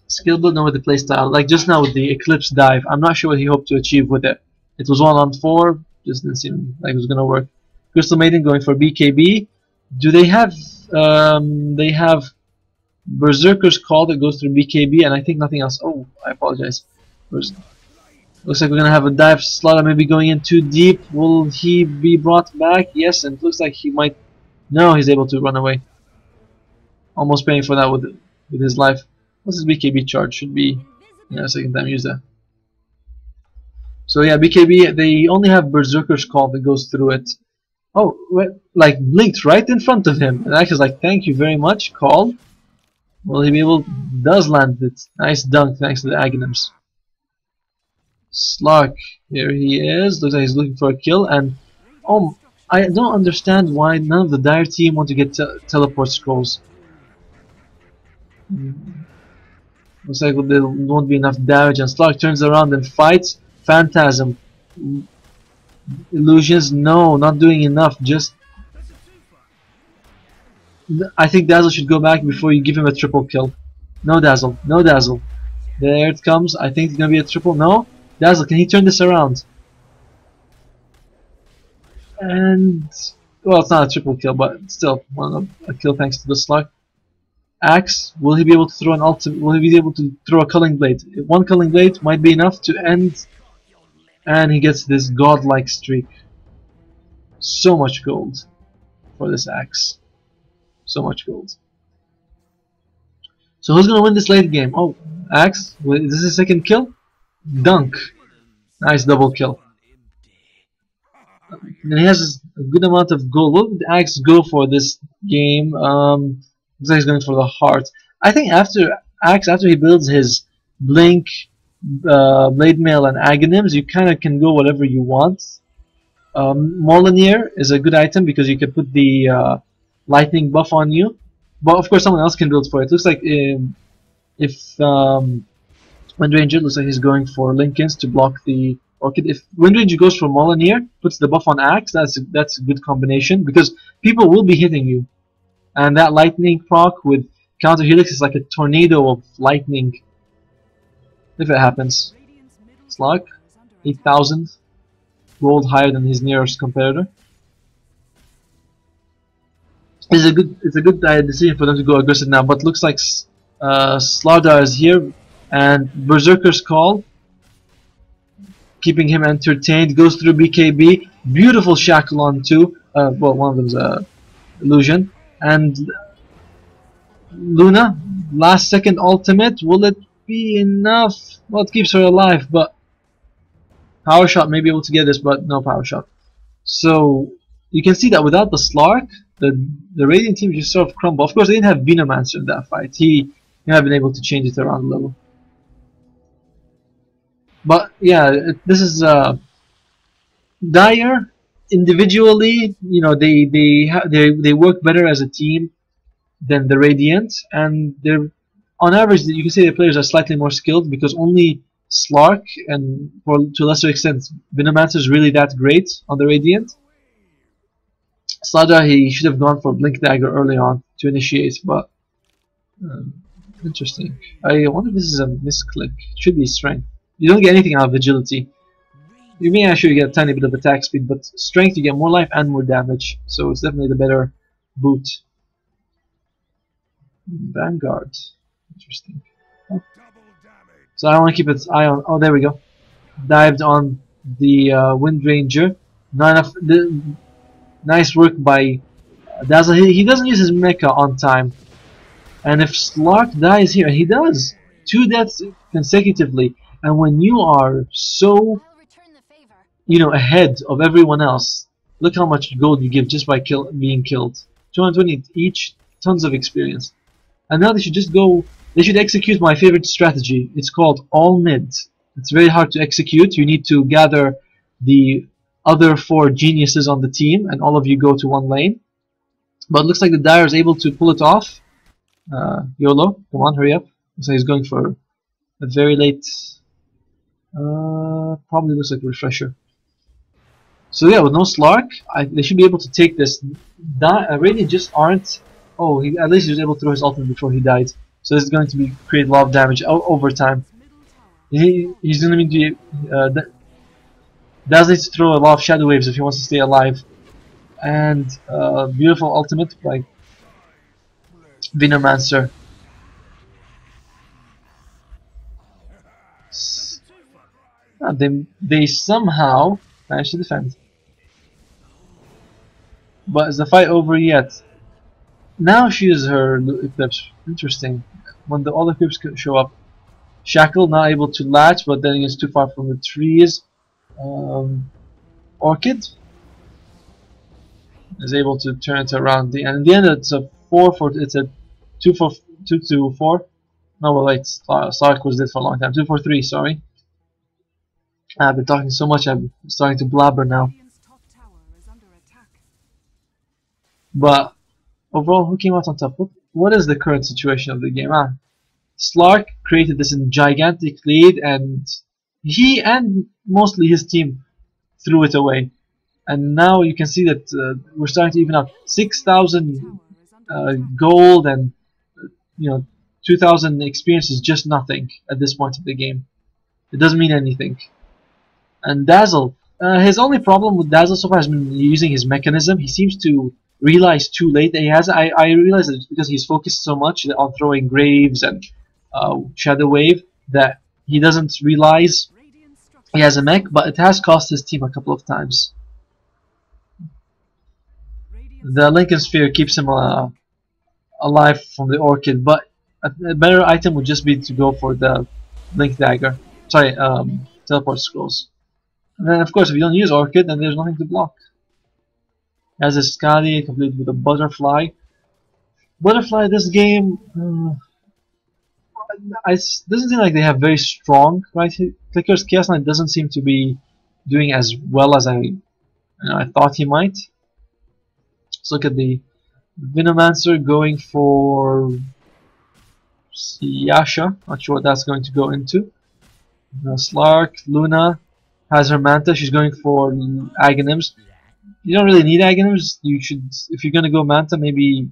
skill build, nor with the playstyle. Like just now with the Eclipse dive, I'm not sure what he hoped to achieve with it. It was 1-on-4, just didn't seem like it was gonna work. Crystal Maiden going for BKB. Do they have? They have Berserker's Call that goes through BKB, and I think nothing else. Oh, I apologize. Looks like we're gonna have a dive. Slaughter maybe going in too deep. Will he be brought back? Yes, and it looks like he might. No, he's able to run away. Almost paying for that with his life. What's his BKB charge? Should be second time use that. So yeah, BKB. They only have Berserker's Call that goes through it. Oh, like blinked right in front of him, and Ash like, "Thank you very much, Call." Will he be able? Does land it? Nice dunk, thanks to the Aghanims. Slark, here he is. Looks like he's looking for a kill, and I don't understand why none of the Dire team want to get teleport scrolls. Looks like there won't be enough damage, and Slark turns around and fights. Phantasm. Illusions, no, not doing enough. Just I think Dazzle should go back before you give him a triple kill. No Dazzle, no Dazzle. There it comes. I think it's gonna be a triple. No, Dazzle, can he turn this around? And well, it's not a triple kill, but still, a kill thanks to the slark. Axe, will he be able to throw an ultimate? Will he be able to throw a culling blade? One culling blade might be enough to end, and he gets this godlike streak. So much gold for this axe. So much gold. So who's gonna win this late game? Oh, Axe. Is this his second kill? Dunk. Nice double kill. And he has a good amount of gold. What would Axe go for this game? Looks like he's going for the heart. I think after Axe, after he builds his Blink, Blade Mail, and Aghanim's, you kind of can go whatever you want. Molinier is a good item because you can put the lightning buff on you. But of course someone else can build for it. Looks like if Windranger looks like he's going for Linken's to block the Orchid. If Windranger goes for Molinier, puts the buff on Axe, that's a good combination because people will be hitting you. And that lightning proc with counter helix is like a tornado of lightning. If it happens. Slark, 8,000 gold higher than his nearest competitor. It's a good decision for them to go aggressive now, but looks like Slardar is here, and Berserker's Call, keeping him entertained, goes through BKB, beautiful shackle on two, well, one of them's a illusion, and Luna, last second ultimate, will it be enough? Well, it keeps her alive, but Power Shot may be able to get this, but no Power Shot. So you can see that without the Slark, the Radiant team just sort of crumble. Of course, they didn't have Venomancer in that fight. He may have been able to change it around a little. But yeah, this is Dire. Individually, you know, they work better as a team than the Radiant, and they're on average you can say the players are slightly more skilled because only Slark and to a lesser extent Venomancer is really that great on the Radiant. Slardar, he should have gone for Blink Dagger early on to initiate, but interesting. I wonder if this is a misclick. It should be strength. You don't get anything out of agility. You may actually get a tiny bit of attack speed, but strength you get more life and more damage, so it's definitely the better boot. Vanguard. Interesting. Oh. So I want to keep its eye on. Oh, there we go. Dived on the Windranger. Not enough. Nice work by Dazzle. He doesn't use his mecha on time. And if Slark dies here, he does. 2 deaths consecutively. And when you are so, you know, ahead of everyone else, look how much gold you give just by being killed. 220 each, tons of experience. And now they should just go, they should execute my favorite strategy. It's called all mid. It's very hard to execute. You need to gather the other 4 geniuses on the team, and all of you go to one lane. But it looks like the Dire is able to pull it off. YOLO, come on, hurry up. So he's going for a very late, probably looks like a refresher. So yeah, with no Slark, they should be able to take this. Radiant just aren't. Oh, at least he was able to throw his ultimate before he died. So this is going to create a lot of damage over time. He's going to need to. Daz needs to throw a lot of shadow waves if he wants to stay alive. And beautiful ultimate by Venomancer. They somehow managed to defend. But is the fight over yet? Now she uses her Eclipse. Interesting. When all the Eclipse show up. Shackle not able to latch, but then he's too far from the trees. Orchid is able to turn it around. And in the end, it's a 2-4. No, well, wait. Slark was dead for a long time. 2-4-3. Sorry. I've been talking so much. I'm starting to blabber now. But overall, who came out on top? What is the current situation of the game? Slark created this gigantic lead, and he and mostly his team threw it away. And now you can see that we're starting to even out. 6,000 gold and you know 2,000 experience is just nothing at this point of the game. It doesn't mean anything. And Dazzle, his only problem with Dazzle so far has been using his mechanism. He seems to realize too late that he has. I realize that it's because he's focused so much on throwing Graves and Shadow Wave that he doesn't realize he has a mech, but it has cost his team a couple of times. The Lincoln Sphere keeps him alive from the Orchid, but a better item would just be to go for the Link Dagger. Sorry, Teleport Scrolls. And then, of course, if you don't use Orchid, then there's nothing to block. As a Scali, complete with a Butterfly. Butterfly, this game, doesn't seem like they have very strong right clickers. Chaos Knight doesn't seem to be doing as well as I thought he might. Let's look at the Venomancer going for Yasha. Not sure what that's going to go into. Slark, Luna has her Manta. She's going for Aghanims. You don't really need Aghanims. You should, if you're going to go Manta, maybe,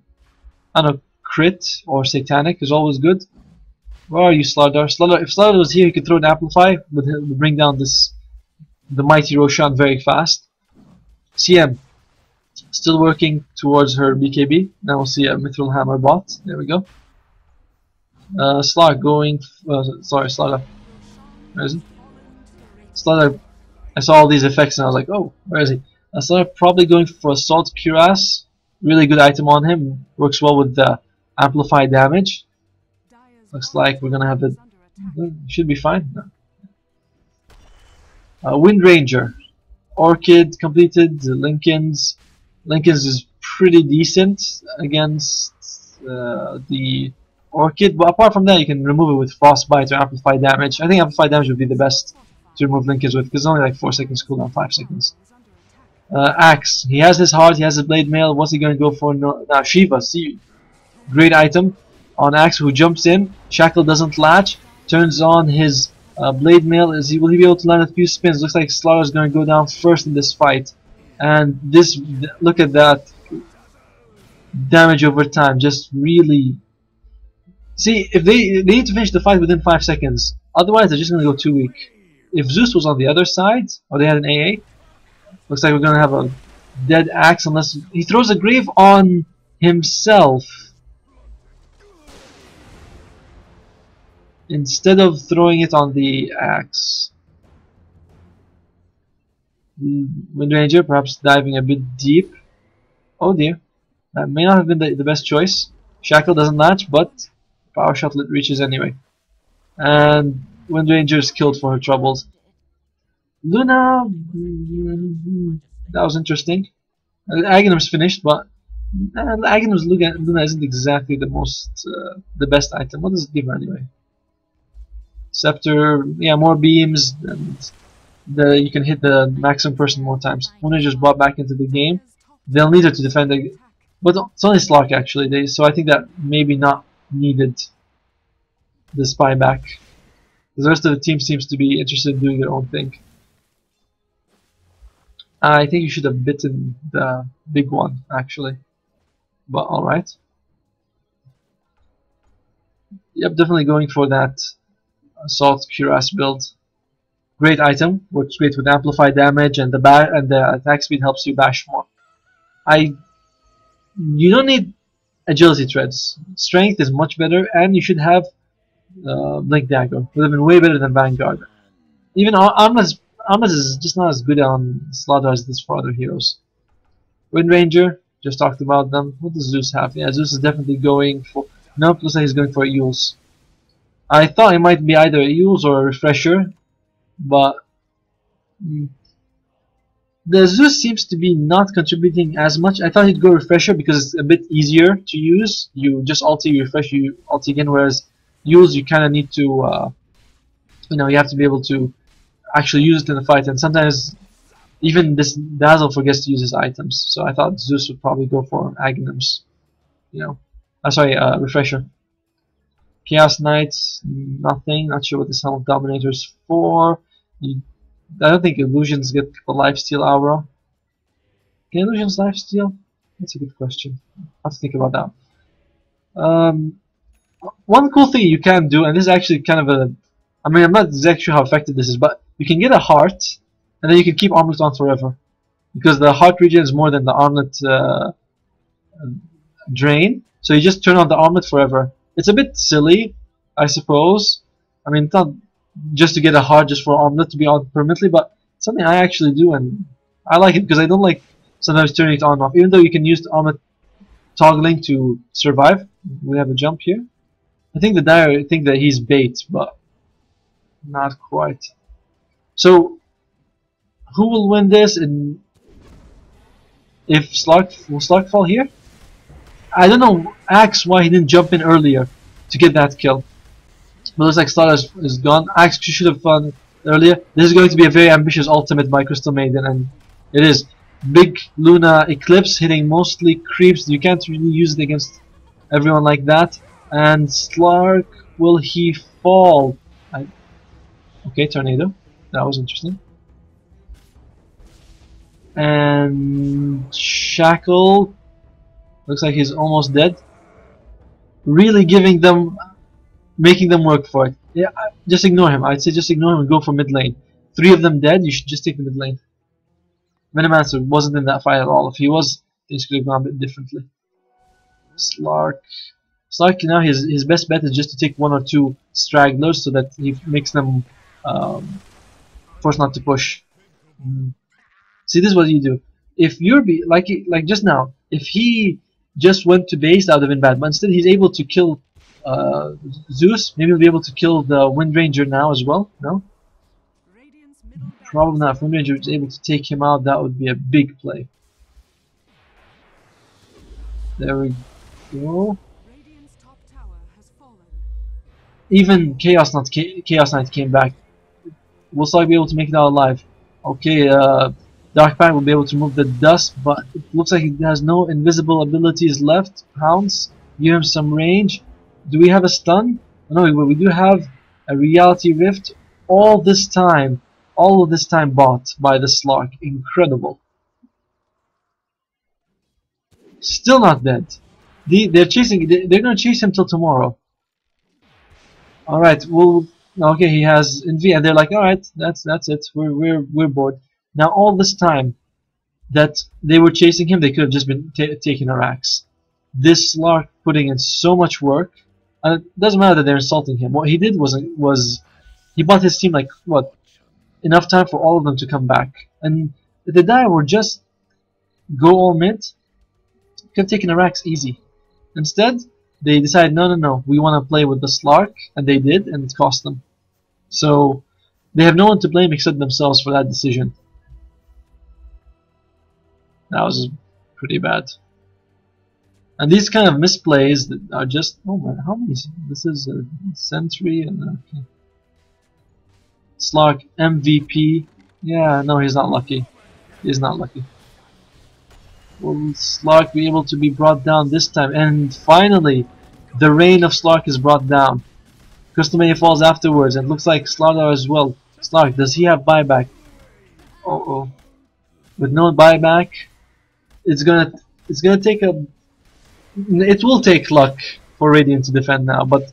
I don't know, Crit or Satanic is always good. Where are you, Slardar? If Slardar was here, he could throw an Amplify, would bring down the mighty Roshan very fast. CM still working towards her BKB. Now we'll see a Mithril Hammer bot. There we go. Slark going. Sorry, Slardar. Where is he? Slardar. I saw all these effects and I was like, oh, where is he? Slardar probably going for Assault Cuirass. Really good item on him. Works well with the Amplify damage. Looks like we're gonna have the. Should be fine. Wind Ranger, Orchid completed. Lincoln's is pretty decent against the Orchid, but apart from that, you can remove it with Frostbite or Amplify damage. I think Amplify damage would be the best to remove Lincoln's with because it's only like 4 seconds cooldown, 5 seconds. Axe, he has his heart, he has his blade mail. What's he going to go for? Now Shiva, see, great item on Axe who jumps in. Shackle doesn't latch, turns on his blade mail. Will he be able to land a few spins? Looks like Slaughter is going to go down first in this fight. And this, look at that damage over time. Just really. See, if they need to finish the fight within 5 seconds. Otherwise, they're just going to go too weak. If Zeus was on the other side, or they had an AA, looks like we're going to have a dead Axe unless he throws a Grave on himself. Instead of throwing it on the Axe. Wind Ranger perhaps diving a bit deep. Oh dear. That may not have been the best choice. Shackle doesn't latch, but Power Shuttle it reaches anyway. And Wind Ranger is killed for her troubles. Luna, that was interesting. Aghanim's finished, but Aghanim's Luna isn't exactly the best item. What does it give her anyway? Scepter, yeah, more beams, and you can hit the maximum person more times. Luna just brought back into the game. They'll need her to defend, but it's only Slark actually. So I think that maybe not needed the spy back. The rest of the team seems to be interested in doing their own thing. I think you should have bitten the big one actually, but alright. Yep, definitely going for that Assault Cuirass build. Great item, works great with amplify damage, and the attack speed helps you bash more. You don't need agility treads. Strength is much better, and you should have Blink Dagger. Would have been way better than Vanguard. Even Armas is just not as good on Slaughter as this for other heroes. Wind Ranger, just talked about them. What does Zeus have? Yeah, Zeus is definitely going for. Nope, looks like he's going for Eul's. I thought it might be either a Eul's or a Refresher, but the Zeus seems to be not contributing as much. I thought he'd go Refresher because it's a bit easier to use. You just ulti, you refresh, you ulti again, whereas Eul's you kind of need to, you have to be able to actually use it in the fight, and sometimes even this Dazzle forgets to use his items. So I thought Zeus would probably go for Aghanims. Refresher. Chaos Knights, nothing. Not sure what this Helm of Dominator is for. I don't think illusions get the lifesteal aura. Can illusions lifesteal? That's a good question. I have to think about that. Um, One cool thing you can do, and this is actually kind of a, I mean, I'm not exactly sure how effective this is, but you can get a heart, and then you can keep armlet on forever, because the heart regen is more than the armlet drain. So you just turn on the armlet forever. It's a bit silly, I suppose. I mean, it's not just to get a heart just for armlet to be on permanently, but it's something I actually do, and I like it because I don't like sometimes turning it on and off. Even though you can use the armlet toggling to survive. We have a jump here. I think the Dire think that he's bait, but not quite. So, who will win this? And if Slark will Slark fall here? I don't know. Axe why he didn't jump in earlier to get that kill. But looks like Slark is gone. Axe should have fun earlier. This is going to be a very ambitious ultimate by Crystal Maiden, and it is. Big Luna Eclipse hitting mostly creeps. You can't really use it against everyone like that. And Slark, will he fall? Okay, Tornado. That was interesting. And Shackle. Looks like he's almost dead. Really giving them, making them work for it. Yeah, just ignore him. I'd say just ignore him and go for mid lane. 3 of them dead, you should just take the mid lane. Venomancer wasn't in that fight at all. If he was, things could have gone a bit differently. Slark. Slark now his best bet is just to take 1 or 2 stragglers so that he makes them forced not to push. See, this is what you do. If you're like just now, if he just went to base, that would have been bad. But instead, he's able to kill Zeus. Maybe he'll be able to kill the Wind Ranger now as well. No, probably not. If Wind Ranger is able to take him out, that would be a big play. There we go. Even Chaos Knight came back. Will Slark be able to make it out alive? Okay, Dark Pact will be able to move the dust, but it looks like he has no invisible abilities left. Pounce, give him some range. Do we have a stun? No, we do have a Reality Rift. All of this time bought by the Slark. Incredible. Still not dead. They're chasing. They're gonna chase him till tomorrow. All right. Well, okay. He has Envy, and they're like, all right, that's it. We're bored. Now all this time that they were chasing him, they could have just been taking our axe. This Slark putting in so much work, and it doesn't matter that they're insulting him. What he did was he bought his team like what, enough time for all of them to come back. And if the Dire were just go all mid, could have taken our axe easy. Instead, they decided no, we want to play with the Slark, and they did, and it cost them. So they have no one to blame except themselves for that decision. That was pretty bad. And these kind of misplays that are just, oh man, how many? This is a Sentry and okay. Slark MVP. Yeah, no, he's not lucky. He's not lucky. Will Slark be able to be brought down this time? And finally, the reign of Slark is brought down. Crystal Maiden falls afterwards, and it looks like Slardar as well. Slark, does he have buyback? Oh. With no buyback, it's gonna take a. It will take luck for Radiant to defend now, but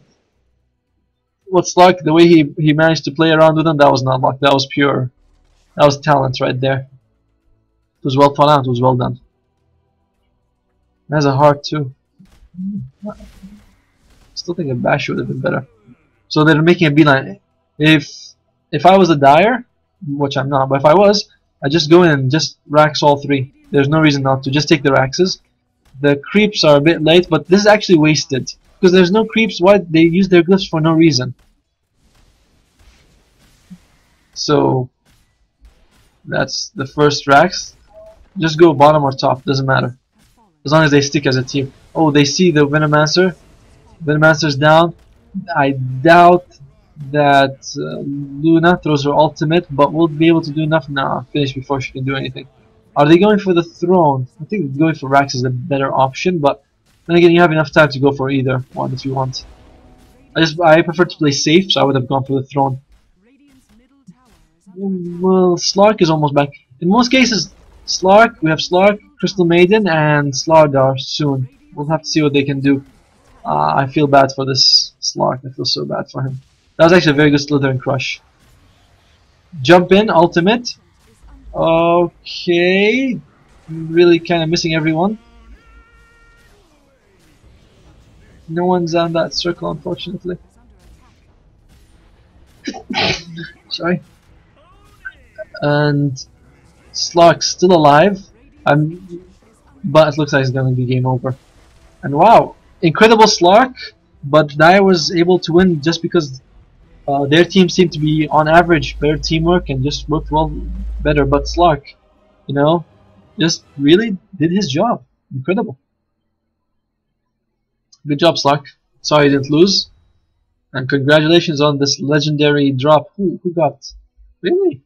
what's Slark? The way he managed to play around with them, that was not luck. That was pure. That was talent right there. It was well thought out. It was well done. It has a heart too. Still think a bash would have been better. So they're making a beeline. If I was a Dire, which I'm not, but if I was, I'd just go in and just rax all 3. There's no reason not to. Just take the raxes. The creeps are a bit late, but this is actually wasted. Because there's no creeps, why they use their glyphs for no reason. So that's the first rax. Just go bottom or top, doesn't matter. As long as they stick as a team. Oh, they see the Venomancer. Venomancer's down. I doubt that Luna throws her ultimate, but we'll be able to do enough now. Finish before she can do anything. Are they going for the throne? I think going for Rax is a better option, but then again, you have enough time to go for either one if you want. I prefer to play safe, so I would have gone for the throne. Well, Slark is almost back. In most cases, we have Slark, Crystal Maiden, and Slardar soon. We'll have to see what they can do. I feel bad for this Slark. I feel so bad for him. That was actually a very good Slytherin crush. Jump in, ultimate. Okay. Really kind of missing everyone. No one's on that circle, unfortunately. Sorry. And Slark's still alive. But it looks like it's going to be game over. And wow, incredible Slark, but Daya was able to win just because their team seemed to be on average better teamwork and just worked well better. But Slark, you know, just really did his job. Incredible. Good job, Slark. Sorry you didn't lose. And congratulations on this legendary drop. Who got? Really?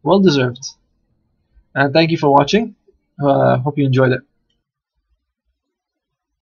Well deserved. And thank you for watching. Hope you enjoyed it.